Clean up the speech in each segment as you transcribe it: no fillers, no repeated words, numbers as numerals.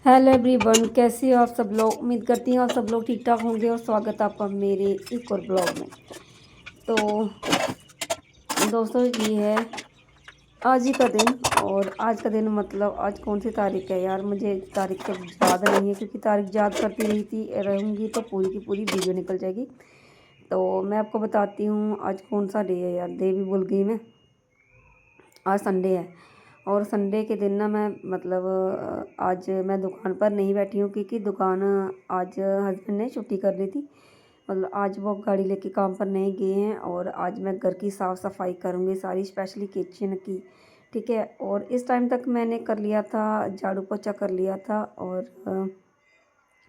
Hello everyone, कैसे हो आप सब लोग। उम्मीद करती हूँ आप सब लोग ठीक ठाक होंगे और स्वागत है आपका मेरे एक और ब्लॉग में। तो दोस्तों, ये है आज ही का दिन। और आज का दिन मतलब आज कौन सी तारीख है यार, मुझे तारीख तो याद नहीं है, क्योंकि तारीख याद करती रहूँगी तो पूरी की पूरी वीडियो निकल जाएगी। तो मैं आपको बताती हूँ आज कौन सा डे है यार, डे भी भूल गई मैं। आज संडे है और संडे के दिन ना मैं मतलब आज मैं दुकान पर नहीं बैठी हूँ, क्योंकि दुकान आज हस्बैंड ने छुट्टी कर ली थी। मतलब आज वो गाड़ी लेके काम पर नहीं गए हैं और आज मैं घर की साफ़ सफाई करूँगी सारी, स्पेशली किचन की। ठीक है, और इस टाइम तक मैंने कर लिया था, झाड़ू पोछा कर लिया था और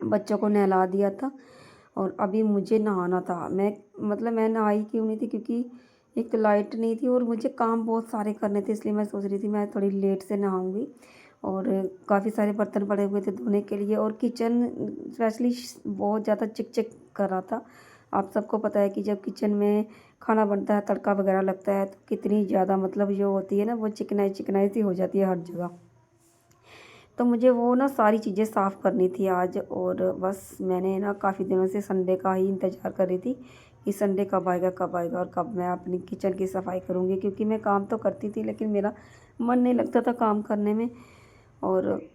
बच्चों को नहला दिया था। और अभी मुझे नहाना था। मैं नहाई क्यों नहीं थी, क्योंकि एक तो लाइट नहीं थी और मुझे काम बहुत सारे करने थे, इसलिए मैं सोच रही थी मैं थोड़ी लेट से नहाऊंगी। और काफ़ी सारे बर्तन पड़े हुए थे धोने के लिए और किचन स्पेशली बहुत ज़्यादा चिक चिक कर रहा था। आप सबको पता है कि जब किचन में खाना बनता है, तड़का वगैरह लगता है, तो कितनी ज़्यादा मतलब जो होती है ना, वो चिकनाई चिकनाई सी हो जाती है हर जगह। तो मुझे वो ना सारी चीज़ें साफ़ करनी थी आज। और बस मैंने ना काफ़ी दिनों से संडे का ही इंतज़ार कर रही थी कि संडे कब आएगा और कब मैं अपनी किचन की सफाई करूँगी, क्योंकि मैं काम तो करती थी लेकिन मेरा मन नहीं लगता था काम करने में। और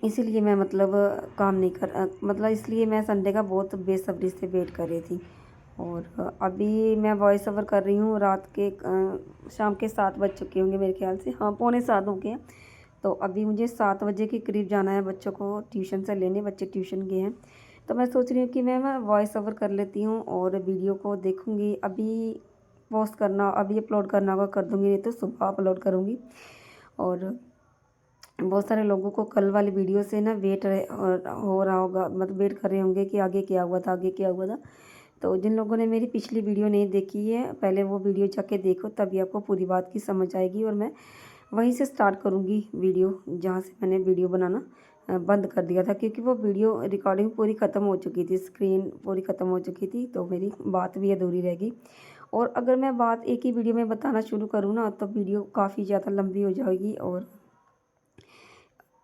इसीलिए मैं मतलब काम नहीं कर मतलब इसलिए मैं संडे का बहुत बेसब्री से वेट कर रही थी। और अभी मैं वॉइस ओवर कर रही हूँ रात के शाम के 7 बज चुके होंगे मेरे ख्याल से, हाँ पौने 7 हो गए हैं। तो अभी मुझे 7 बजे के करीब जाना है बच्चों को ट्यूशन से लेने, बच्चे ट्यूशन गए हैं। तो मैं सोच रही हूँ कि मैं वॉइस ओवर कर लेती हूँ और वीडियो को देखूँगी। अभी पोस्ट करना, अभी अपलोड करना होगा कर दूँगी, नहीं तो सुबह अपलोड करूँगी। और बहुत सारे लोगों को कल वाली वीडियो से ना हो रहा होगा, मतलब वेट कर रहे होंगे कि आगे क्या हुआ था, आगे क्या हुआ था। तो जिन लोगों ने मेरी पिछली वीडियो नहीं देखी है, पहले वो वीडियो जाके देखो, तभी आपको पूरी बात की समझ आएगी। और मैं वहीं से स्टार्ट करूँगी वीडियो जहाँ से मैंने वीडियो बनाना बंद कर दिया था, क्योंकि वो वीडियो रिकॉर्डिंग पूरी ख़त्म हो चुकी थी, स्क्रीन पूरी ख़त्म हो चुकी थी, तो मेरी बात भी अधूरी रहेगी। और अगर मैं बात एक ही वीडियो में बताना शुरू करूँ ना, तो वीडियो काफ़ी ज़्यादा लंबी हो जाएगी और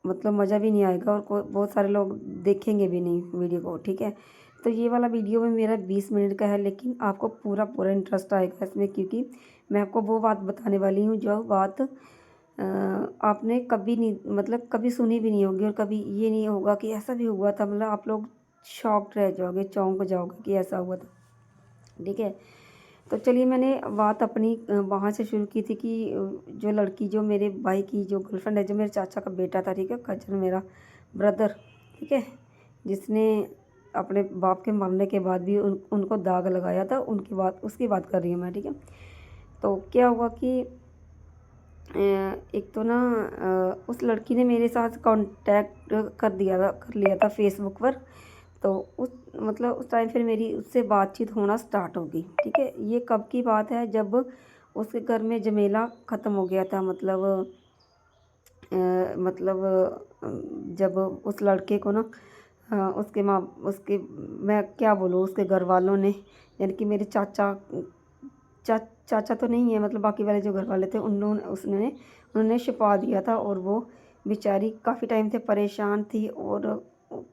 मतलब मज़ा भी नहीं आएगा और बहुत सारे लोग देखेंगे भी नहीं वीडियो को। ठीक है, तो ये वाला वीडियो में मेरा 20 मिनट का है, लेकिन आपको पूरा पूरा इंटरेस्ट आएगा इसमें, क्योंकि मैं आपको वो बात बताने वाली हूँ जो बात आपने कभी नहीं मतलब कभी सुनी भी नहीं होगी और कभी ये नहीं होगा कि ऐसा भी हुआ था। मतलब आप लोग शॉक्ड रह जाओगे, चौंक जाओगे कि ऐसा हुआ था। ठीक है, तो चलिए मैंने बात अपनी वहाँ से शुरू की थी कि जो लड़की, जो मेरे भाई की जो गर्लफ्रेंड है, जो मेरे चाचा का बेटा था, ठीक है, कजन मेरा ब्रदर, ठीक है, जिसने अपने बाप के मरने के बाद भी उनको दाग लगाया था, उसकी बात कर रही हूँ मैं। ठीक है, तो क्या हुआ कि एक तो ना उस लड़की ने मेरे साथ कांटेक्ट कर लिया था फेसबुक पर। तो उस मतलब उस टाइम फिर मेरी उससे बातचीत होना स्टार्ट हो गई। ठीक है, ये कब की बात है, जब उसके घर में झमेला ख़त्म हो गया था। मतलब जब उस लड़के को ना उसके मैं क्या बोलूँ, उसके घर वालों ने, यानी कि मेरे चाचा तो नहीं है, मतलब बाकी वाले जो घर वाले थे उन्होंने छिपा दिया था। और वो बेचारी काफ़ी टाइम से परेशान थी और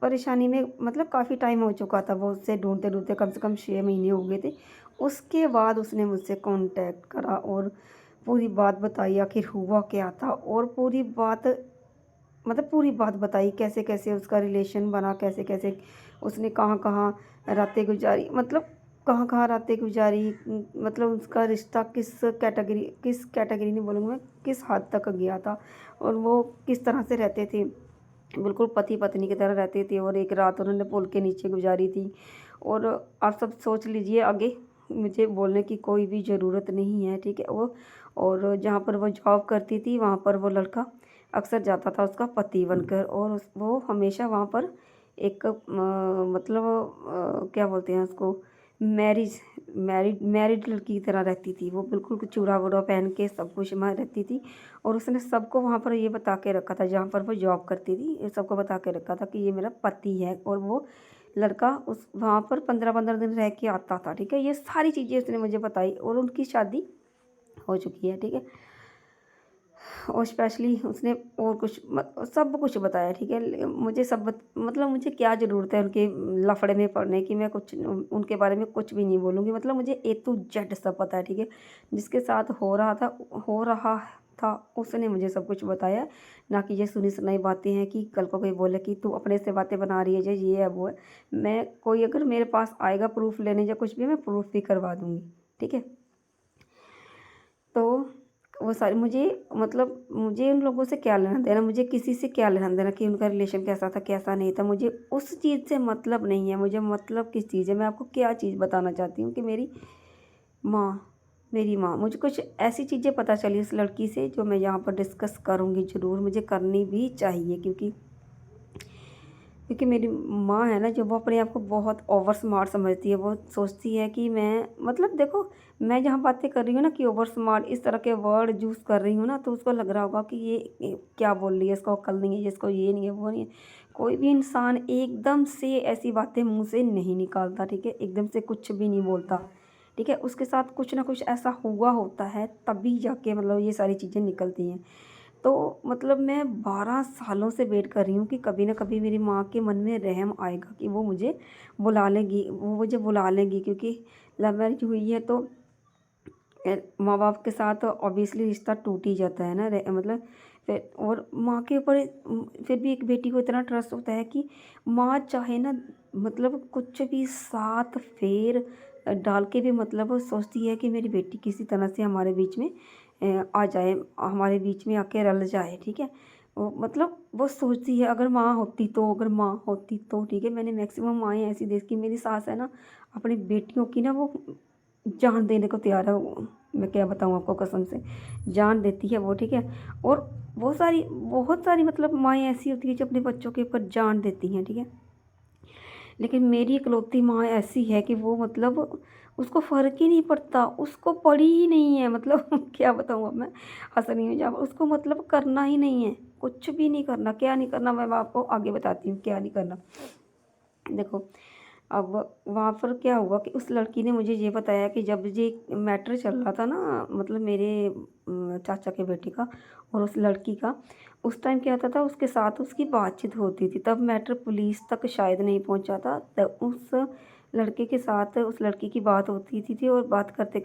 परेशानी में मतलब काफ़ी टाइम हो चुका था, वो उससे ढूंढते ढूंढते कम से कम 6 महीने हो गए थे। उसके बाद उसने मुझसे कांटेक्ट करा और पूरी बात बताई आखिर हुआ क्या था। और पूरी बात बताई, कैसे कैसे उसका रिलेशन बना, कैसे कैसे उसने कहाँ कहाँ रातें गुजारी, मतलब कहाँ कहाँ रातें गुजारी, मतलब उसका रिश्ता किस कैटेगरी नहीं बोलूँगी मैं, किस हद तक गया था और वो किस तरह से रहते थे। बिल्कुल पति पत्नी की तरह रहते थे और एक रात उन्होंने पुल के नीचे गुजारी थी। और आप सब सोच लीजिए आगे, मुझे बोलने की कोई भी ज़रूरत नहीं है। ठीक है, वो और जहाँ पर वो जॉब करती थी वहाँ पर वो लड़का अक्सर जाता था उसका पति बनकर। और वो हमेशा वहाँ पर एक मतलब क्या बोलते हैं उसको, मैरिड लड़की की तरह रहती थी। वो बिल्कुल चूड़ा वूड़ा पहन के सब कुछ वहाँ रहती थी। और उसने सबको वहाँ पर ये बता के रखा था, जहाँ पर वो जॉब करती थी, ये सबको बता के रखा था कि ये मेरा पति है। और वो लड़का उस वहाँ पर 15-15 दिन रह के आता था। ठीक है, ये सारी चीज़ें उसने मुझे बताई और उनकी शादी हो चुकी है। ठीक है, और स्पेशली उसने और कुछ सब कुछ बताया, ठीक है। मुझे सब मतलब मुझे क्या ज़रूरत है उनके लफड़े में पड़ने की, मैं कुछ उनके बारे में कुछ भी नहीं बोलूँगी, मतलब मुझे ए टू जेड सब पता है, ठीक है। जिसके साथ हो रहा था उसने मुझे सब कुछ बताया, ना कि ये सुनी सुनाई बातें हैं कि कल को कोई बोले कि तू अपने से बातें बना रही है, ये है वो है। मैं कोई अगर मेरे पास आएगा प्रूफ लेने या कुछ भी, मैं प्रूफ भी करवा दूँगी, ठीक है। तो वो सारी मुझे मतलब मुझे उन लोगों से क्या लेना देना, मुझे किसी से क्या लेना देना कि उनका रिलेशन कैसा था कैसा नहीं था, मुझे उस चीज़ से मतलब नहीं है। मुझे मतलब किस चीज़ है, मैं आपको क्या चीज़ बताना चाहती हूँ कि माँ मेरी माँ मुझे कुछ ऐसी चीज़ें पता चली उस लड़की से जो मैं यहाँ पर डिस्कस करूँगी, ज़रूर मुझे करनी भी चाहिए। क्योंकि मेरी माँ है ना, जो वो अपने आप को बहुत ओवर स्मार्ट समझती है। वो सोचती है कि मैं मतलब देखो, मैं जहाँ बातें कर रही हूँ ना कि ओवर स्मार्ट इस तरह के वर्ड यूज़ कर रही हूँ ना, तो उसको लग रहा होगा कि ये क्या बोल रही है, इसको अक्ल नहीं है, इसको ये नहीं है वो नहीं है। कोई भी इंसान एकदम से ऐसी बातें मुँह से नहीं निकालता, ठीक है। एकदम से कुछ भी नहीं बोलता, ठीक है। उसके साथ कुछ ना कुछ ऐसा हुआ होता है, तभी जाके मतलब ये सारी चीज़ें निकलती हैं। तो मतलब मैं 12 सालों से वेट कर रही हूँ कि कभी ना कभी मेरी माँ के मन में रहम आएगा कि वो मुझे बुला लेगी, वो मुझे बुला लेंगी। क्योंकि लव मैरिज हुई है तो माँ बाप के साथ ऑब्वियसली रिश्ता टूट ही जाता है ना, मतलब फिर और माँ के ऊपर फिर भी एक बेटी को इतना ट्रस्ट होता है कि माँ चाहे ना मतलब कुछ भी साथ फेर डाल के भी मतलब वो सोचती है कि मेरी बेटी किसी तरह से हमारे बीच में आ जाए, हमारे बीच में आके रल जाए, ठीक है। वो मतलब वो सोचती है अगर माँ होती तो, अगर माँ होती तो, ठीक है। मैंने मैक्सिमम माएँ ऐसी देखी, मेरी सास है ना अपनी बेटियों की ना वो जान देने को तैयार है। मैं क्या बताऊँ आपको, कसम से जान देती है वो, ठीक है। और बहुत सारी मतलब माएँ ऐसी होती है जो अपने बच्चों के ऊपर जान देती हैं, ठीक है। लेकिन मेरी इकलौती माँ ऐसी है कि वो मतलब उसको फ़र्क ही नहीं पड़ता, उसको पड़ी ही नहीं है मतलब क्या बताऊँ अब मैं, हँस रही हूँ जब उसको मतलब करना ही नहीं है, कुछ भी नहीं करना। क्या नहीं करना मैं आपको आगे बताती हूँ क्या नहीं करना। देखो, अब वहाँ पर क्या हुआ कि उस लड़की ने मुझे ये बताया कि जब ये मैटर चल रहा था ना, मतलब मेरे चाचा के बेटे का और उस लड़की का, उस टाइम क्या होता था उसके साथ उसकी बातचीत होती थी, तब मैटर पुलिस तक शायद नहीं पहुंचा था। तब उस लड़के के साथ उस लड़की की बात होती थी और बात करते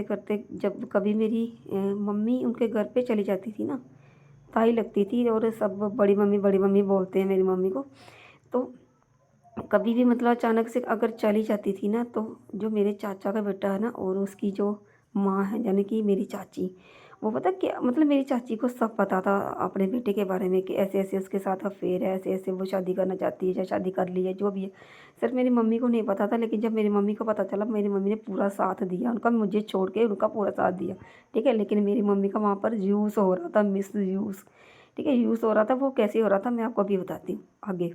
करते जब कभी मेरी मम्मी उनके घर पे चली जाती थी ना, ताई लगती थी और सब बड़ी मम्मी बोलते हैं मेरी मम्मी को। तो कभी भी मतलब अचानक से अगर चली जाती थी ना, तो जो मेरे चाचा का बेटा है ना और उसकी जो माँ है यानी कि मेरी चाची, वो पता क्या मतलब मेरी चाची को सब पता था अपने बेटे के बारे में कि ऐसे ऐसे उसके साथ अफेयर है, ऐसे ऐसे वो शादी करना चाहती है या शादी कर ली है, जो भी है। सिर्फ मेरी मम्मी को नहीं पता था, लेकिन जब मेरी मम्मी को पता चला, मेरी मम्मी ने पूरा साथ दिया उनका, मुझे छोड़ के उनका पूरा साथ दिया, ठीक है। लेकिन मेरी मम्मी का वहाँ पर यूज़ हो रहा था, मिस यूज़, ठीक है, यूज़ हो रहा था। वो कैसे हो रहा था मैं आपको अभी बताती हूँ आगे।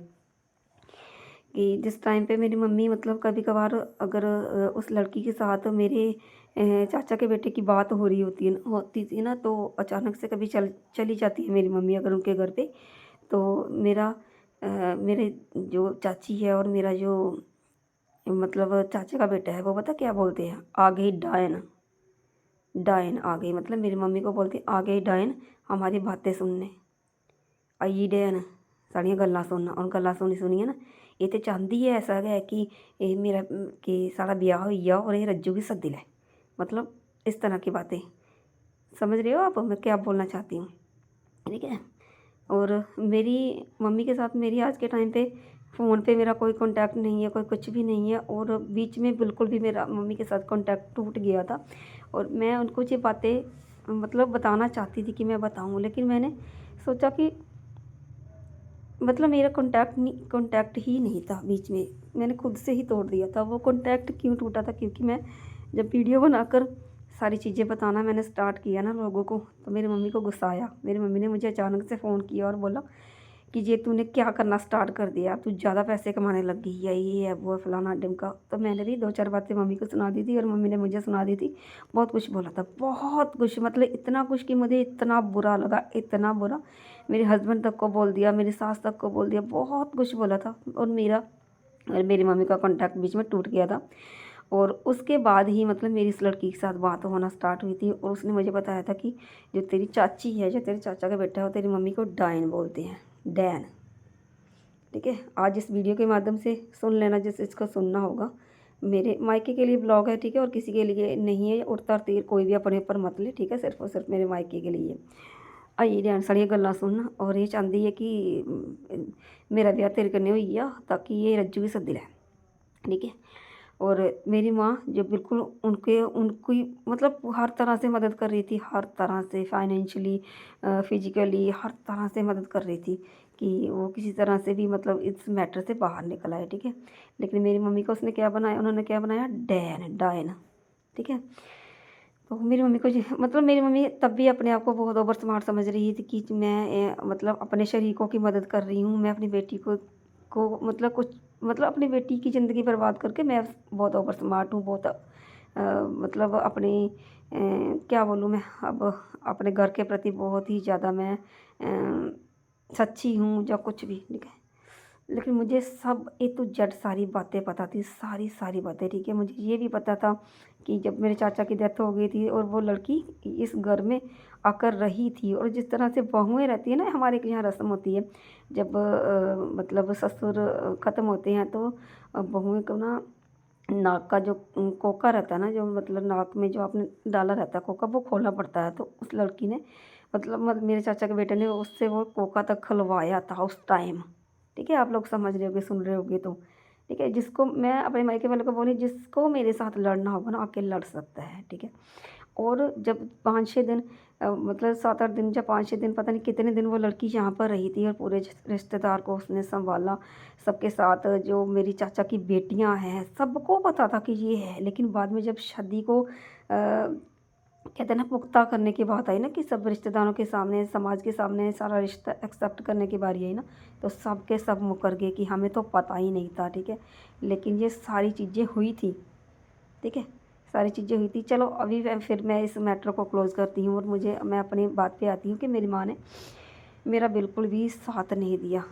कि जिस टाइम पे मेरी मम्मी मतलब कभी कभार अगर उस लड़की के साथ मेरे चाचा के बेटे की बात हो रही होती थी ना, तो अचानक से कभी चली जाती है मेरी मम्मी अगर उनके घर पे। तो मेरे जो चाची है और मेरा जो मतलब चाचा का बेटा है, वो पता क्या बोलते हैं, आ गई डायन। डायन आ गई, मतलब मेरी मम्मी को बोलती आ गई डायन हमारी बातें सुनने आई डैन, साड़ियाँ गल्लां सुनना। और गल्लां सुनिए ना, ये तो चाहती है ऐसा है कि मेरा कि साढ़ा ब्याह होई जा और ये रज्जू की सद्दी लै, मतलब इस तरह की बातें। समझ रहे हो आप मैं क्या बोलना चाहती हूँ, ठीक है। और मेरी मम्मी के साथ मेरी आज के टाइम पे फ़ोन पे मेरा कोई कांटेक्ट नहीं है, कोई कुछ भी नहीं है। और बीच में बिल्कुल भी मेरा मम्मी के साथ कांटेक्ट टूट गया था। और मैं उनको ये बातें मतलब बताना चाहती थी कि मैं बताऊँ, लेकिन मैंने सोचा कि मतलब मेरा कांटेक्ट ही नहीं था बीच में, मैंने खुद से ही तोड़ दिया था। वो कांटेक्ट क्यों टूटा था, क्योंकि मैं जब वीडियो बनाकर सारी चीज़ें बताना मैंने स्टार्ट किया ना लोगों को, तो मेरी मम्मी को गुस्सा आया। मेरी मम्मी ने मुझे अचानक से फ़ोन किया और बोला कि ये तूने क्या करना स्टार्ट कर दिया, तू ज़्यादा पैसे कमाने लग गई है, ये है वो है फलाना ढिमका। तो मैंने भी 2-4 बातें मम्मी को सुना दी थी और मम्मी ने मुझे सुना दी थी। बहुत कुछ बोला था, बहुत कुछ, मतलब इतना कुछ कि मुझे इतना बुरा लगा, इतना बुरा। मेरे हस्बैंड तक को बोल दिया, मेरी सास तक को बोल दिया, बहुत कुछ बोला था। और मेरी मम्मी का कॉन्टैक्ट बीच में टूट गया था। और उसके बाद ही मतलब मेरी इस लड़की के साथ बात होना स्टार्ट हुई थी और उसने मुझे बताया था कि जो तेरी चाची है, जो तेरे चाचा का बेटा है, वो तेरी मम्मी को डायन बोलते हैं, डैन। ठीक है, आज इस वीडियो के माध्यम से सुन लेना जिससे इसको सुनना होगा। मेरे मायके के लिए ब्लॉग है, ठीक है, और किसी के लिए नहीं है। उड़ता तीर कोई भी अपने ऊपर मत ले, ठीक है, सिर्फ और सिर्फ मेरे मायके के लिए। आइए ध्यान साड़ियाँ गल्लां सुन। और ये चाहती है कि मेरा ब्याह तेरे कन्नै होई जा ताकि ये रज्जू भी सद्दी लै, ठीक है। और मेरी माँ जो बिल्कुल उनकी मतलब हर तरह से मदद कर रही थी, हर तरह से फाइनेंशियली, फिजिकली, हर तरह से मदद कर रही थी कि वो किसी तरह से भी मतलब इस मैटर से बाहर निकल आए, ठीक है। लेकिन मेरी मम्मी को उसने क्या बनाया, उन्होंने क्या बनाया, डैन, डायन, ठीक है। तो मेरी मम्मी को मतलब मेरी मम्मी तब भी अपने आप को बहुत ओवर स्मार्ट समझ रही थी कि मैं मतलब अपने शरीकों की मदद कर रही हूँ, मैं अपनी बेटी को मतलब कुछ मतलब अपनी बेटी की ज़िंदगी बर्बाद करके मैं बहुत ओवर स्मार्ट हूँ, बहुत मतलब अपनी क्या बोलूँ मैं अब, अपने घर के प्रति बहुत ही ज़्यादा मैं सच्ची हूँ या कुछ भी, ठीक है। लेकिन मुझे सब ए टू जेड सारी बातें पता थी, सारी सारी बातें, ठीक है। मुझे ये भी पता था कि जब मेरे चाचा की डेथ हो गई थी और वो लड़की इस घर में आकर रही थी, और जिस तरह से बहुएँ रहती है ना, हमारे के यहाँ रस्म होती है जब मतलब ससुर ख़त्म होते हैं तो बहुएँ को ना नाक का जो कोका रहता है ना, जो मतलब नाक में जो आपने डाला रहता है कोका, वो खोलना पड़ता है। तो उस लड़की ने मतलब मेरे चाचा के बेटे ने उससे वो कोका तक खुलवाया था उस टाइम, ठीक है। आप लोग समझ रहे होगे, सुन रहे होगे तो, ठीक है। जिसको मैं अपने मायके वालों को बोली, जिसको मेरे साथ लड़ना होगा ना आके लड़ सकता है, ठीक है। और जब 5-6 दिन मतलब 7-8 दिन या 5-6 दिन, पता नहीं कितने दिन वो लड़की यहाँ पर रही थी और पूरे रिश्तेदार को उसने संभाला। सबके साथ जो मेरी चाचा की बेटियाँ हैं, सबको पता था कि ये है। लेकिन बाद में जब शादी को कहते हैं ना पुख्ता करने की बात आई ना, कि सब रिश्तेदारों के सामने, समाज के सामने सारा रिश्ता एक्सेप्ट करने की बारी आई ना, तो सब के सब मुकर गए कि हमें तो पता ही नहीं था, ठीक है। लेकिन ये सारी चीज़ें हुई थी, ठीक है, सारी चीज़ें हुई थी। चलो अभी फिर मैं इस मैटर को क्लोज़ करती हूँ और मैं अपनी बात पे आती हूँ कि मेरी माँ ने मेरा बिल्कुल भी साथ नहीं दिया,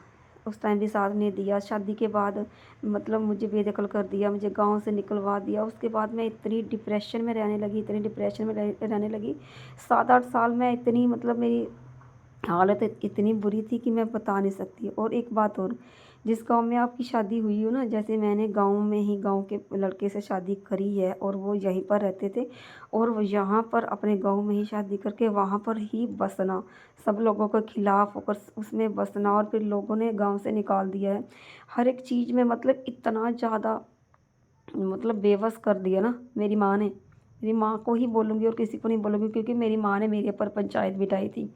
उस टाइम भी साथ नहीं दिया। शादी के बाद मतलब मुझे बेदखल कर दिया, मुझे गांव से निकलवा दिया। उसके बाद मैं इतनी डिप्रेशन में रहने लगी, इतनी डिप्रेशन में रहने लगी। 7-8 साल में इतनी मतलब मेरी हालत इतनी बुरी थी कि मैं बता नहीं सकती। और एक बात और, जिस गांव में आपकी शादी हुई हो ना, जैसे मैंने गांव में ही गांव के लड़के से शादी करी है और वो यहीं पर रहते थे, और वो यहाँ पर अपने गांव में ही शादी करके वहाँ पर ही बसना, सब लोगों के खिलाफ होकर उसमें बसना, और फिर लोगों ने गांव से निकाल दिया है। हर एक चीज़ में मतलब इतना ज़्यादा मतलब बेबस कर दिया ना मेरी माँ ने। मेरी माँ को ही बोलूँगी और किसी को नहीं बोलूँगी, क्योंकि मेरी माँ ने मेरे ऊपर पंचायत बिठाई थी।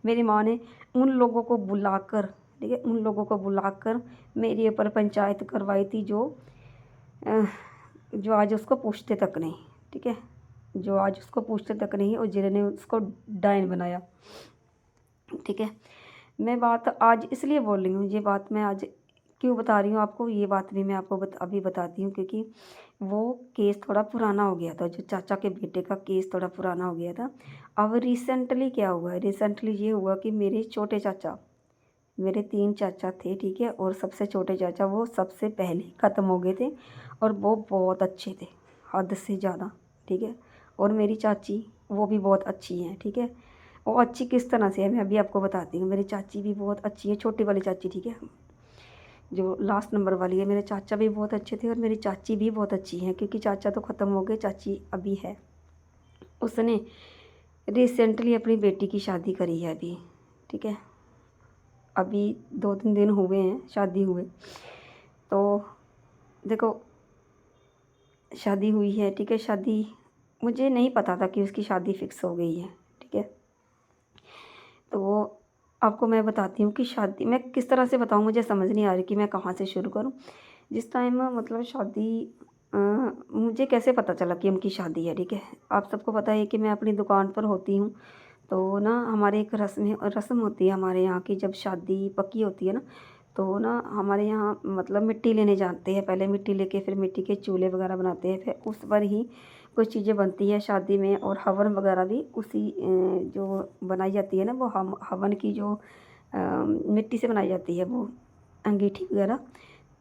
मेरी माँ ने उन लोगों को बुलाकर, ठीक है, उन लोगों को बुलाकर मेरे ऊपर पंचायत करवाई थी अ, जो आज उसको पूछते तक नहीं, ठीक है, जो आज उसको पूछते तक नहीं, और जिन्होंने उसको डायन बनाया, ठीक है। मैं बात आज इसलिए बोल रही हूँ, ये बात मैं आज क्यों बता रही हूँ आपको, ये बात भी मैं आपको अभी बताती हूँ, क्योंकि वो केस थोड़ा पुराना हो गया था, जो चाचा के बेटे का केस थोड़ा पुराना हो गया था। अब रिसेंटली क्या हुआ है, रिसेंटली ये हुआ कि मेरे छोटे चाचा, मेरे 3 चाचा थे, ठीक है, और सबसे छोटे चाचा वो सबसे पहले ख़त्म हो गए थे, और वो बहुत अच्छे थे, हद से ज़्यादा, ठीक है। और मेरी चाची वो भी बहुत अच्छी हैं, ठीक है। वो अच्छी किस तरह से है मैं अभी आपको बताती हूँ। मेरी चाची भी बहुत अच्छी है, छोटी वाली चाची, ठीक है, जो लास्ट नंबर वाली है। मेरे चाचा भी बहुत अच्छे थे और मेरी चाची भी बहुत अच्छी हैं, क्योंकि चाचा तो ख़त्म हो गए, चाची अभी है। उसने रिसेंटली अपनी बेटी की शादी करी है अभी, ठीक है, अभी 2-3 दिन हुए हैं शादी हुए। तो देखो, शादी हुई है, ठीक है, शादी मुझे नहीं पता था कि उसकी शादी फिक्स हो गई है, ठीक है। तो आपको मैं बताती हूँ कि शादी मैं किस तरह से बताऊँ, मुझे समझ नहीं आ रही कि मैं कहाँ से शुरू करूँ। जिस टाइम मतलब शादी मुझे कैसे पता चला कि उनकी शादी है, ठीक है। आप सबको पता है कि मैं अपनी दुकान पर होती हूँ, तो ना हमारे एक रस्म होती है हमारे यहाँ की, जब शादी पक्की होती है ना, तो ना हमारे यहाँ मतलब मिट्टी लेने जाते हैं, पहले मिट्टी लेके फिर मिट्टी के चूल्हे वगैरह बनाते हैं, फिर उस पर ही कुछ चीज़ें बनती हैं शादी में। और हवन वगैरह भी उसी जो बनाई जाती है ना, वो हम हवन की जो मिट्टी से बनाई जाती है वो अंगीठी वगैरह,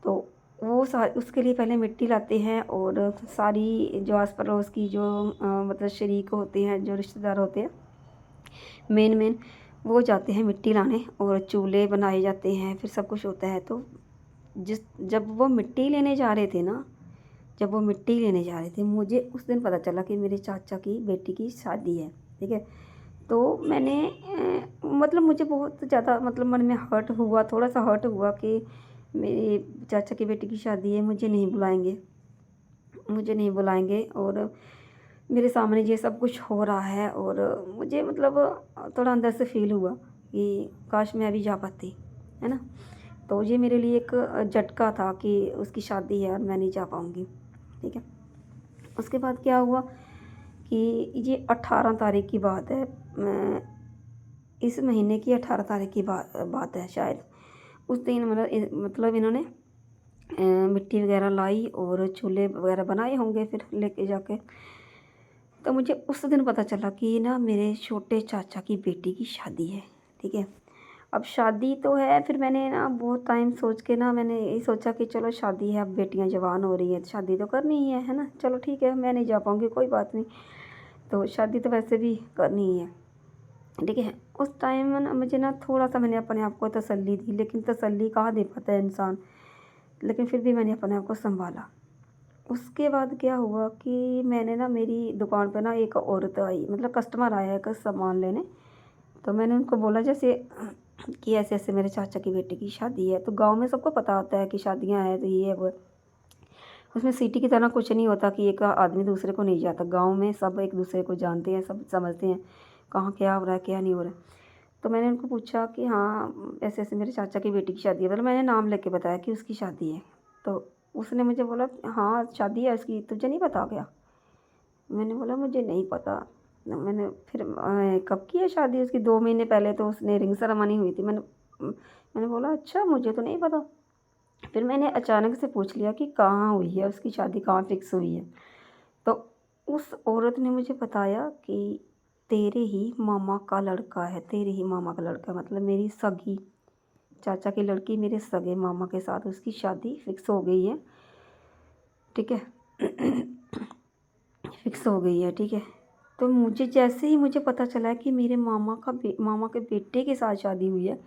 तो वो उसके लिए पहले मिट्टी लाते हैं, और सारी जो आस पड़ोस की जो मतलब शरीक होते हैं, जो रिश्तेदार होते हैं मेन वो जाते हैं मिट्टी लाने, और चूल्हे बनाए जाते हैं, फिर सब कुछ होता है। तो जब वो मिट्टी लेने जा रहे थे ना, जब वो मिट्टी लेने जा रहे थे, मुझे उस दिन पता चला कि मेरे चाचा की बेटी की शादी है। ठीक है, तो मैंने मतलब मुझे बहुत ज़्यादा मतलब मन में हर्ट हुआ, थोड़ा सा हर्ट हुआ कि मेरे चाचा की बेटी की शादी है, मुझे नहीं बुलाएंगे, मुझे नहीं बुलाएंगे, और मेरे सामने ये सब कुछ हो रहा है। और मुझे मतलब थोड़ा अंदर से फील हुआ कि काश मैं अभी जा पाती, है ना। तो ये मेरे लिए एक झटका था कि उसकी शादी है और मैं नहीं जा पाऊँगी। ठीक है, उसके बाद क्या हुआ कि ये 18 तारीख की बात है, इस महीने की 18 तारीख की बात है शायद। उस दिन मतलब इन्होंने मिट्टी वगैरह लाई और चूल्हे वगैरह बनाए होंगे फिर लेके जाके। तो मुझे उस दिन पता चला कि ना मेरे छोटे चाचा की बेटी की शादी है। ठीक है, अब शादी तो है, फिर मैंने ना बहुत टाइम सोच के ना मैंने यही सोचा कि चलो शादी है, अब बेटियां जवान हो रही हैं तो शादी तो करनी ही है ना। चलो ठीक है, मैं नहीं जा पाऊँगी, कोई बात नहीं, तो शादी तो वैसे भी करनी ही है। ठीक है, उस टाइम ना मुझे ना थोड़ा सा मैंने अपने आप को तसल्ली दी, लेकिन तसल्ली कहाँ दे पाता है इंसान, लेकिन फिर भी मैंने अपने आप को संभाला। उसके बाद क्या हुआ कि मैंने ना मेरी दुकान पर ना एक औरत आई, मतलब कस्टमर आया है सामान लेने। तो मैंने उनको बोला जैसे कि ऐसे ऐसे मेरे चाचा की बेटी की शादी है। तो गांव में सबको पता होता है कि शादियां हैं तो ये है वो, उसमें सिटी की तरह कुछ नहीं होता कि एक आदमी दूसरे को नहीं जाता। गांव में सब एक दूसरे को जानते हैं, सब समझते हैं कहाँ क्या हो रहा है क्या नहीं हो रहा है। तो मैंने उनको पूछा कि हाँ ऐसे ऐसे मेरे चाचा की बेटी की शादी है, मतलब मैंने नाम लेके बताया कि उसकी शादी है। तो उसने मुझे बोला हाँ शादी है उसकी, तुझे नहीं पता क्या? मैंने बोला मुझे नहीं पता। मैंने फिर कब की है शादी उसकी? 2 महीने पहले तो उसने रिंग सेरेमनी हुई थी। मैंने बोला अच्छा मुझे तो नहीं पता। फिर मैंने अचानक से पूछ लिया कि कहाँ हुई है उसकी शादी, कहाँ फिक्स हुई है। तो उस औरत ने मुझे बताया कि तेरे ही मामा का लड़का है, तेरे ही मामा का लड़का, मतलब मेरी सगी चाचा की लड़की मेरे सगे मामा के साथ उसकी शादी फिक्स हो गई है। ठीक है फिक्स हो गई है। ठीक है, तो मुझे जैसे ही मुझे पता चला कि मेरे मामा के बेटे के साथ शादी हुई है,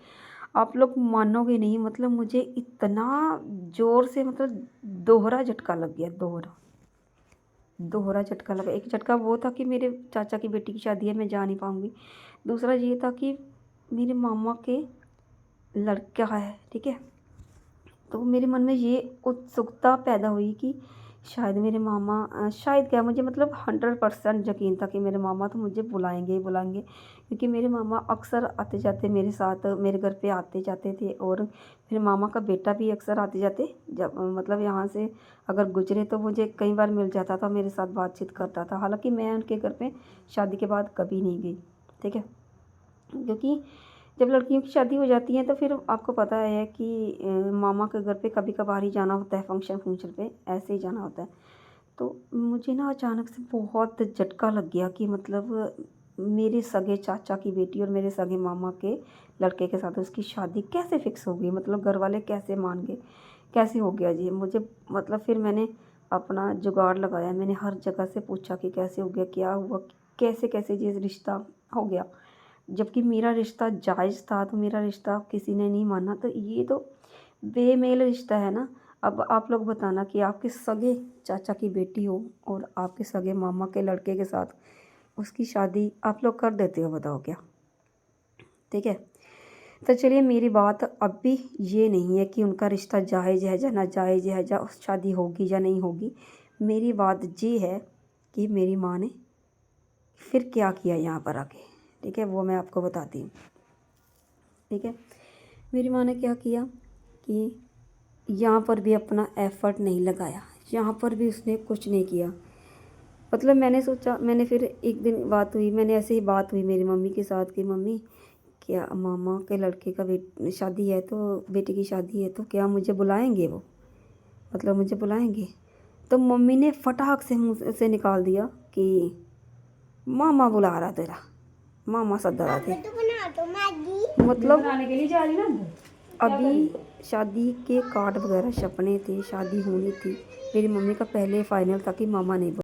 आप लोग मानोगे नहीं, मतलब मुझे इतना ज़ोर से मतलब दोहरा झटका लग गया, दोहरा दोहरा झटका लगा। एक झटका वो था कि मेरे चाचा की बेटी की शादी है, मैं जा नहीं पाऊँगी। दूसरा ये था कि मेरे मामा के लड़का है। ठीक है, तो मेरे मन में ये उत्सुकता पैदा हुई कि शायद मेरे मामा शायद क्या, मुझे मतलब 100% यकीन था कि मेरे मामा तो मुझे बुलाएंगे ही बुलाएंगे, क्योंकि मेरे मामा अक्सर आते जाते मेरे साथ, मेरे घर पे आते जाते थे। और मेरे मामा का बेटा भी अक्सर आते जाते, जब मतलब यहाँ से अगर गुजरे तो मुझे कई बार मिल जाता था, मेरे साथ बातचीत करता था। हालांकि मैं उनके घर पे शादी के बाद कभी नहीं गई। ठीक है, क्योंकि जब लड़कियों की शादी हो जाती है तो फिर आपको पता है कि मामा के घर पे कभी कभार ही जाना होता है, फंक्शन पे ऐसे ही जाना होता है। तो मुझे ना अचानक से बहुत झटका लग गया कि मतलब मेरे सगे चाचा की बेटी और मेरे सगे मामा के लड़के के साथ उसकी शादी कैसे फिक्स हो गई, मतलब घर वाले कैसे मान गए, कैसे हो गया जी मुझे। मतलब फिर मैंने अपना जुगाड़ लगाया, मैंने हर जगह से पूछा कि कैसे हो गया, क्या हुआ, कैसे कैसे ये रिश्ता हो गया, जबकि मेरा रिश्ता जायज़ था। तो मेरा रिश्ता किसी ने नहीं माना, तो ये तो बेमेल रिश्ता है ना। अब आप लोग बताना कि आपके सगे चाचा की बेटी हो और आपके सगे मामा के लड़के के साथ उसकी शादी आप लोग कर देते हो, बताओ क्या। ठीक है, तो चलिए मेरी बात अब भी ये नहीं है कि उनका रिश्ता जायज़ है या नाजायज़ है, या शादी होगी या नहीं होगी। मेरी बात ये है कि मेरी माँ ने फिर क्या किया यहाँ पर आके। ठीक है, वो मैं आपको बताती हूँ। ठीक है, मेरी माँ ने क्या किया कि यहाँ पर भी अपना एफ़र्ट नहीं लगाया, यहाँ पर भी उसने कुछ नहीं किया। मतलब मैंने सोचा, मैंने फिर एक दिन बात हुई, मैंने ऐसे ही बात हुई मेरी मम्मी के साथ कि मम्मी क्या मामा के लड़के का शादी है, तो बेटी की शादी है, तो क्या मुझे बुलाएंगे वो, मतलब मुझे बुलाएंगे? तो मम्मी ने फटाक से मुँह से निकाल दिया कि मामा बुला रहा तेरा, मामा सद रहा थे। मतलब बनाने के लिए जा रही ना अंदर। अभी शादी के कार्ड वगैरह छपने थे, शादी होनी थी। मेरी मम्मी का पहले फाइनल था कि मामा नहीं